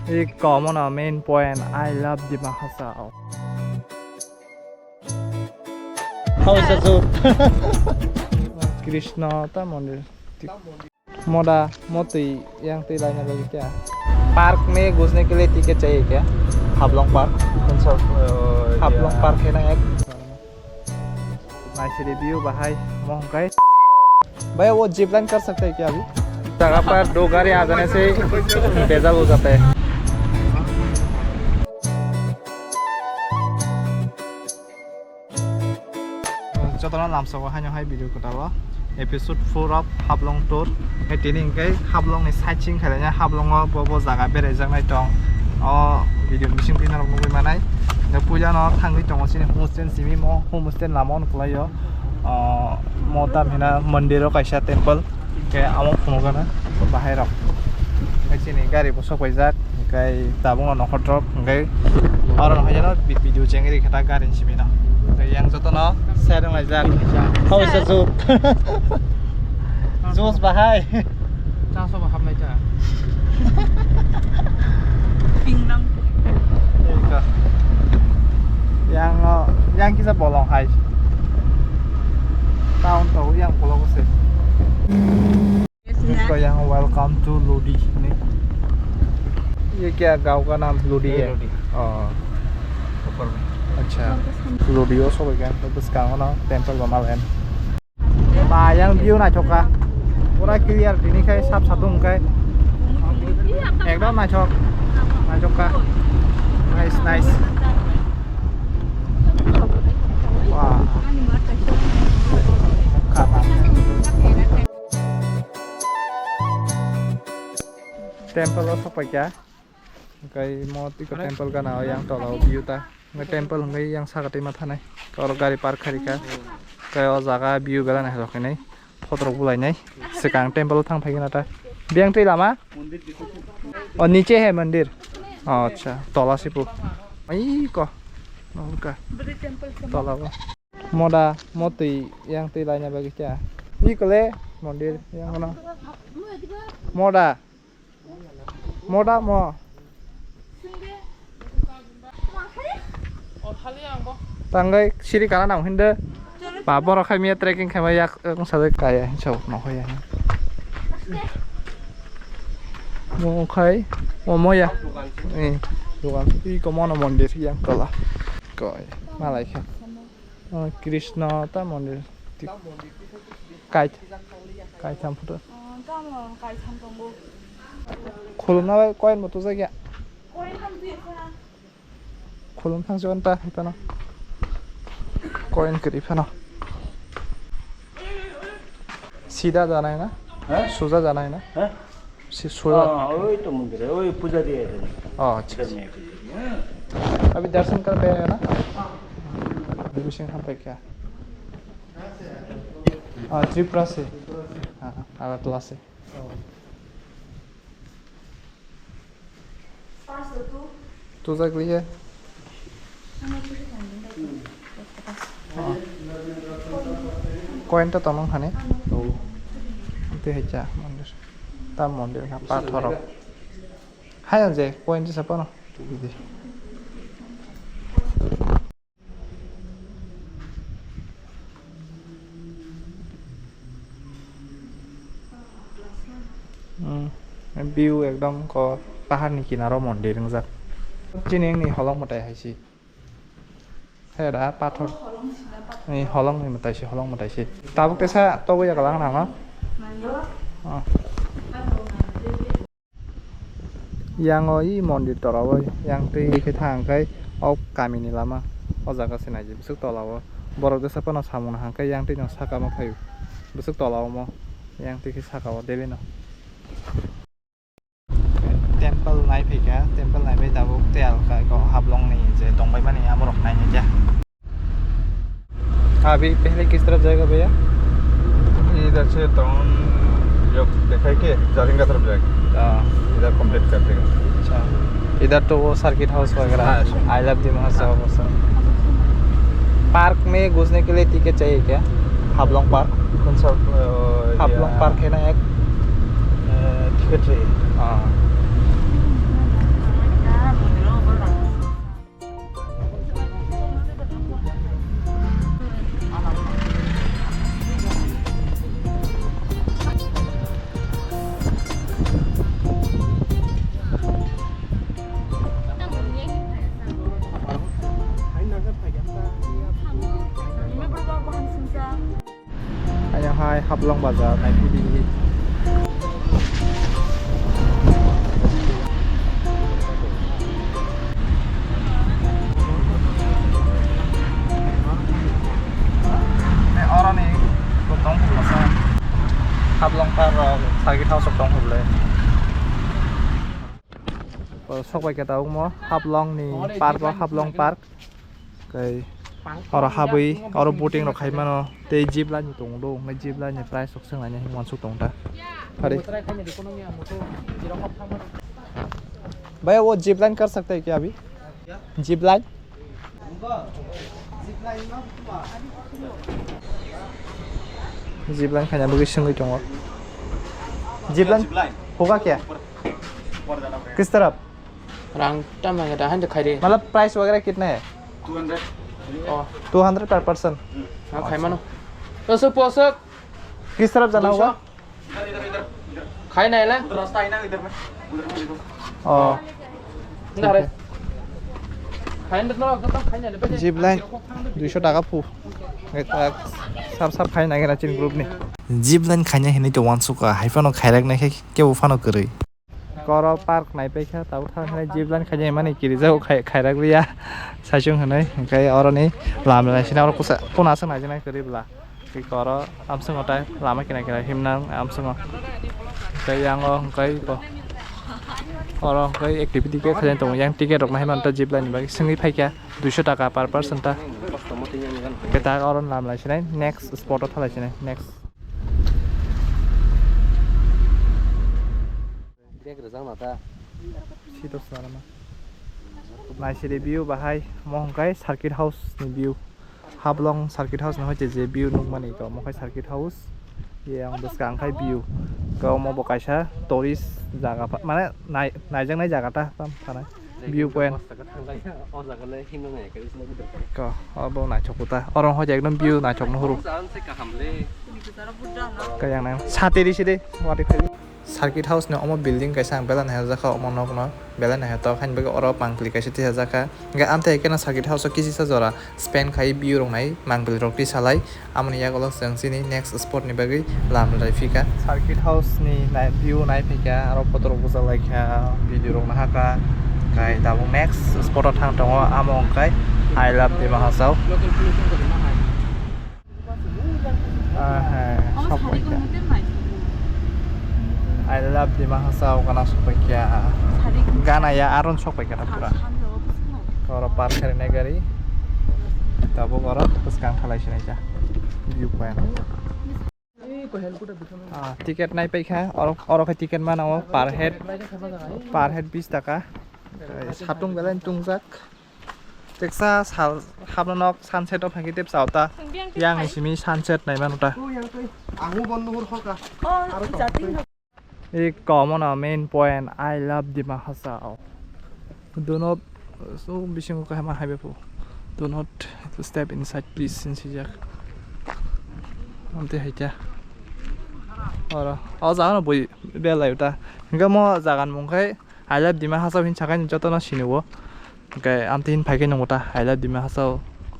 एक common man point I love Dima Hasao. How is the zoo? Krishna ta मंदिर मोड़ा मोती yang tidak nyampe क्या पार्क में घुसने के लिए टिकट चाहिए क्या हाफलॉन्ग पार्क हाफलॉन्ग पार्क है ना एक नाइस रिव्यू भाई मोहंगाई भैया वो जिप लाइन कर सकते हैं क्या अभी जगह पर दो गाड़ी आ जाने से बेजार हो जाता है 저도는 남서고 한영하이 비디오 거다와 episode 4 of Hablong tour cái tiếng cái Hablong này sightseeing khai là Hablong bo jaga bere jangnai tong video missing pin rok nugui manai da puja no thangui tong sini homestay simi mo homestay lamon kulayo mo tam hina mandiro kaisa temple ke among phunogana bahai rok cái sini gari bo sok paijak cái tabung no khotrok cái aron hajano video chengri khata garin simi no yang joto no sereng lajak How is the zoo? Zoos bahai Trang sao mà hầm này chả? yang kita bolong hai tahun tahu yang bolong sih इसको यहाँ welcome to Lodi नहीं ये क्या गांव का नाम लोडी है ऊपर में अच्छा लोडी और सब क्या तो बस गांव ना टेंपल बना लें yang view này chọc à पूरा clear ini kayak sap satu kayak एकदम này chọc à nice wow temple lo sok क्या cái मोती का temple का नाम yang tolong view ta cái temple cái yang sakati mata này kalau गाड़ी park hari ka kayak jaga view bela nah rok ini foto bulai nih sekarang temple thang phai na ta biang tri lama और नीचे है मंदिर अच्छा तला सिपु आई को नौका तला मोड़ा मोती yang tri lainnya bagi क्या ini kele मंदिर yang mana मोड़ा mo tanggai siri kana nang hinde babor khamia trekking khamia yak sadai kaya chau no hoya mo khai mo ya dukan i komono mondir yang tola koi malai kha krishna ta mondir kai tham photo khulum na koin mo to jagya khulum thang jon ta hita no coin करी फना सीधा जाना है ना सोजा जाना है ना सोजा वही तो मंदिर है वही पुजारी है अच्छा अभी दर्शन कर पे है ना विभूषण हम पे क्या त्रिपुरा से हाँ अगरतला से तू तक ली है कोइन तो तमंग खाने itu hecha मंदिर tam मंदिर का पाथर हाय जे कोइन से सपनो इदि view एकदम को पहाड़ नि किनारो मंदिर नजा चिनिंग नि हलंग मताय हाइसि है दा पाथर नि हलंग नि मतायसि हलंग मतायसि ताबुक तेसा तो गया गलां नामा yang oi mondir torawo yang tei ke thangkai ok kamini lama o jaga sinai ji busuk tolawo borok desa pano samon hangkai yang tei no saka ma phayu busuk tolawo mo yang tei ke saka o dele no temple nai phika temple nai bai tabuk tel kai ko hablong ni je dongbai mani amorok nai ni ja अभी पहले किस तरफ जाएगा भैया इधर से town जो दिखाई के जारिंगा तरफ जाएगा इधर कंप्लीट कर देगा अच्छा इधर तो वो सर्किट हाउस वगैरह I love Dima Hasao park में घुसने के लिए टिकट चाहिए क्या हाफलॉन्ग पार्क कौन सा हाफलॉन्ग पार्क है ना एक टिकट चाहिए Hablong Bazaar naipidi orang nih gotong masa Hablong Park Circuit House gotong hule sok bai kata mo Hablong ni park Hablong Park kai orang habis orang boating rok khai mano te jeep la ni tong do ngai jeep la ni price sok sang la ni mon sok tong ta अरे भैया वो zip line कर सकते हैं क्या अभी zip line zip line खाना बगी संग दङ जिप लाइन होगा क्या किस तरफ रंग टम है दा हन खाइ दे मतलब प्राइस वगैरह कितना है 200 पर पर्सन हां खाइ मानो तो पोसक किस तरफ जाना होगा खाइ नहीं ले रास्ता है ना इधर में ना रे खाइ न तो खाइ नहीं जिप लाइन 200 টাকা फु साब साब खाइ नागिरा चिन ग्रुप नि जिप लाइन खाइना हेनि तो वान सुका हाइफानो खाइराक नाय के उफानो गरै कर पार्क नाय पैखा ताउ थानाय जिप लाइन खाइना माने किरिजाव खाइराक रिया साइजों हनै ओंखाय अरनि लामलासिना अर कुसा कोना संनाय जनाय करिब्ला कि कर आमसंगता लामा किना किना हिमना आमसंग cái yang cái orang cái activity cái khajang tong yang ticket rok nahi man ta jeep line bagi sengi phaika 200 টাকা per person ta cái ta orang làm lại này next spot ta lại này next देख रहा हूं ना situ selama nai si review bahai mohongkai circuit house ni view Hablong circuit house nah je view nung mani ko mohkai circuit house yang beskang khai view kau mau bokaisa tourist jaga mana naijang nai jaga ta tam sana view point ko abo na chokuta orang ho ekdom view na chok no huru ka yang nang sate di side wati khai circuit house ne omo building kaisa belan ha jaka omo nok no belan ha to khain bege oro pangkli kaisa ti jaka ga amte ekena circuit house kisi sa jora spend khai view rong nai mangbil rok ti salai amni ya golo sangsi ni next spot ni bagi lam lai fika circuit house ni nai view nai fika aro photo rok busa lai kha video rok na haka kai dabu next spot thang tongo among kai I love the mahasau shop I love the mahasau kana supaya gana ya aron supaya kata pura kalau parkir negari tabu kalau terus kan kalai sini aja view point tiket naik pakai orang tiket mana per head 20 টাকা satung belen tungjak teksa hablanok sunset of hangitep sauta yang isimi sunset nai manuta angu bondhur hoka এই common main point I love the mahasau do not so bising ko ma haibe pu do not step inside please since jak amte haita ora aja boi bela yuta nga mo jagan mongkai I love the mahasau hin chakai jotona sinuwo kai amte hin phaike nongota I love the mahasau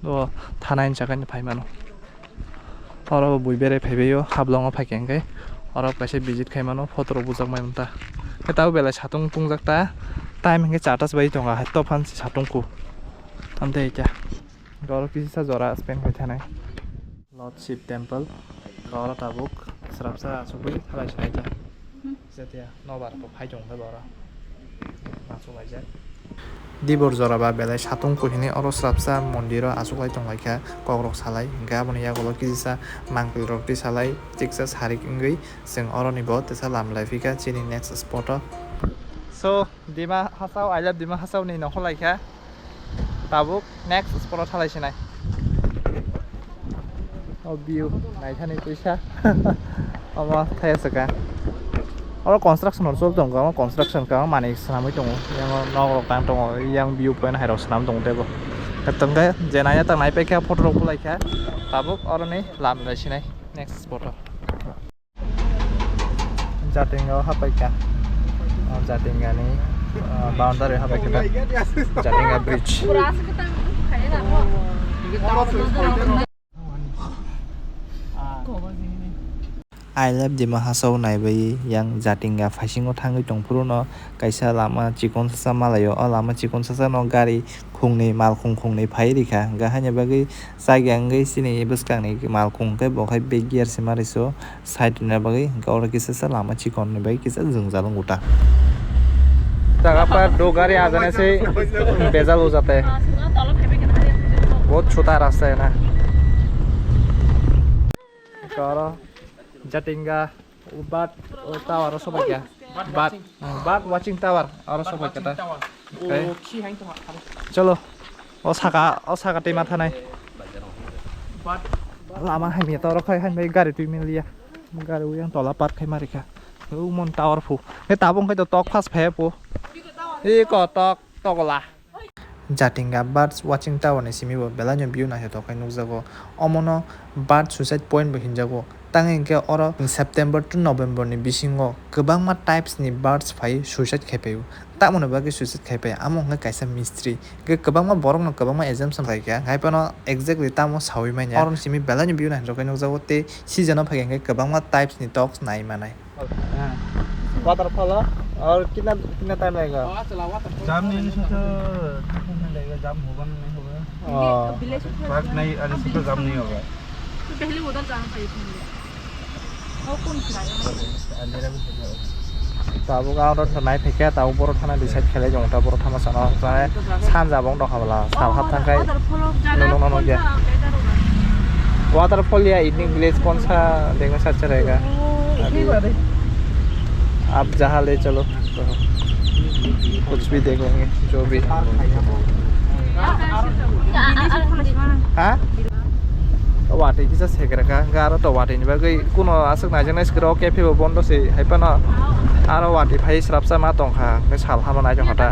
do thana hin chakai phai mano ora boi bere phaibeyo hablongo phaike kai ora kaise visit khai mano photo ro bujak mai unta ketau bela satung tungjak ta time hinge 4:00 bai tonga hatto fan satung ku amte ja goro kisi sa jora spend khai thanai Lord Shiv Temple goro tabuk srapsa asubui khalai sai ja setia nobar ko phai jong da bora masuk aja dibor jora ba belai satung ku hini oro srapsa mondiro asuklai tonglaika kogrok salai hingga aboni yagolo kisisa mangpil rok ti salai tiksa sarik ingui sing oro ni bot tesa lam laifika chini next spot so dima hasau I love dima hasau ni nokholaika tabuk next spot thalai sinai oh view nai thani tuisa ama thayasaka oro construction or sol tong ga construction ka mani sanamai tong yang nogrok tang tong yang view point hairok sanam tong tebo katangga jenaya tang nai pekha photo rok laika tabuk oro ni lam lai sinai next spot jatinga hapaika jatinga ni boundary hapaika jatinga bridge I love Dima Hasau naibai yang Jatinga Fasingo thangai tongpuru no kaisa lama chikon sasa malayo o lama chikon sasa no gari khungni mal khungni phai rikha gahanya bagi sagyanggai sini buskangni mal khungkai bokhai begiar simariso side na bagi gaura kisa sa lama chikon ni bai kisa jungjalung uta जगह पर दो गाड़ी आ जाने से बेजाल हो जाता है बहुत छोटा रास्ता है ना करो Jatinga bat tower सब क्या bat watching tower और सब क्या चलो ओसाका टीमा था नहीं लामा है मिया तो रखा है भाई गाड़ी तुम मिल लिया गाड़ी वो yang तोला पार्क है मारी क्या वो मन टावर फू ये ताबों के तो टॉक फास्ट है पो ये को talk La Jatinga birds watching tower ni simibo belanya view na heto kai nukjago omono bird suicide point bo hinjago tangengke oro September to November ni bisingo kwbangma types ni birds phai suicide khaipayo tamoni bagi suicide khaipai amo nga kaisa mystery ge kwbangma borok no kwbangma assumption phai kya haipano exactly tamo sawi manya orom simi belanya view na heto kai nukjago te season of phai kwbangma types ni dogs nai manai waterfall और कितना time लगेगा जाम नहीं लगेगा जाम होगा नहीं होगा park नहीं अरे से तो जाम नहीं होगा तो पहले उधर जाना चाहिए और कौन खिलाएगा ताबो गाव थानाय फैखे ताबो बर थाना डिसाइड खेले जों ता बर थाना साना जाने सानजाबों दखाबला साल हाबथांखाय नो गया वाटरफॉल या इवनिंग विलेज कौन सा देखने से अच्छा रहेगा आप जहाँ ले चलो तो कुछ भी देख लेंगे जो भी हाँ तो वाटी किसा सेकरा का गारो तो वाटी नि बागै कुनो आसक नाजों स्क्रो कैफे बन्द से हाइपाना आरो वाटी फाइ स्राबसा मा दंखा बे साल हामा नाजों हटा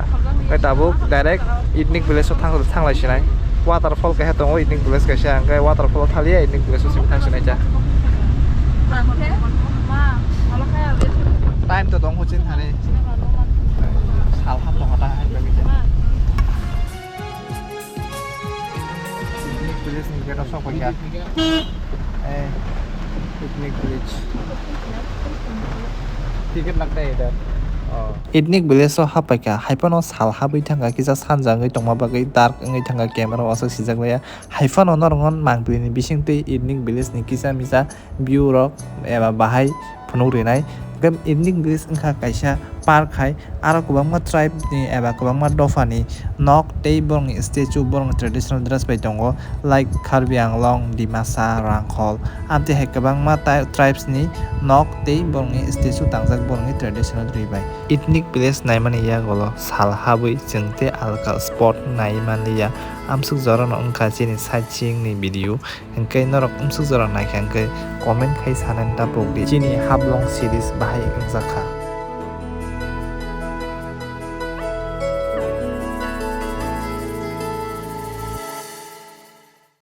बे दाबो डाइरेक्ट इवनिंग विलेज थांलायसिनाय वाटरफॉल का दङ इवनिंग विलेज कायसा ओंखाय वाटरफॉल थालिया इवनिंग विलेज सिम थांसिनाय जा टाइम तो दङ होचिन थाने साल हाम दङ हटा पिकनिक विलेज नि गेट सब क्या पिकनिक विलेज टिकट लगता है इधर इवनिंग विलेज हापायका हाइफानो साल हाबै थांगा किसा सानजाङै दंमा बागै दार्कङै थांगा क्यामेरा वासो सिजागलाया हाइफानो नरंगन मांगबिनि बिसिंतै इवनिंग विलेज नि किसा मिसा व्यू रक एबा बाहाय फुनु रेनाय गम इवनिंग विलेज ओंखा कायसा पार्क हाय आरो गोबांमा ट्राइब नि एबा गोबांमा दफानि नक दै बरंनि स्टेचु बरंनि ट्रेडिशनल ड्रेस बाय दङ लाइक कार्बि आंलं डिमासा रांखल आमते हाय गोबांमा ट्राइब्स नि नक दै बरंनि स्टेचु तांजाक बरंनि ट्रेडिशनल रिबाय इवनिंग विलेज नायमानि या गलो साल हाबै जोंते आलका स्पट नायमानिया आमसुक जरन ओंखा जिनि साइटसिं नि भिडिअ ओंखाय नरक आमसुक जरन नायखांखै कमेन्ट खाय सानन दा बगदि जिनि हाबलं सिरिज बाहाय ओंजाखा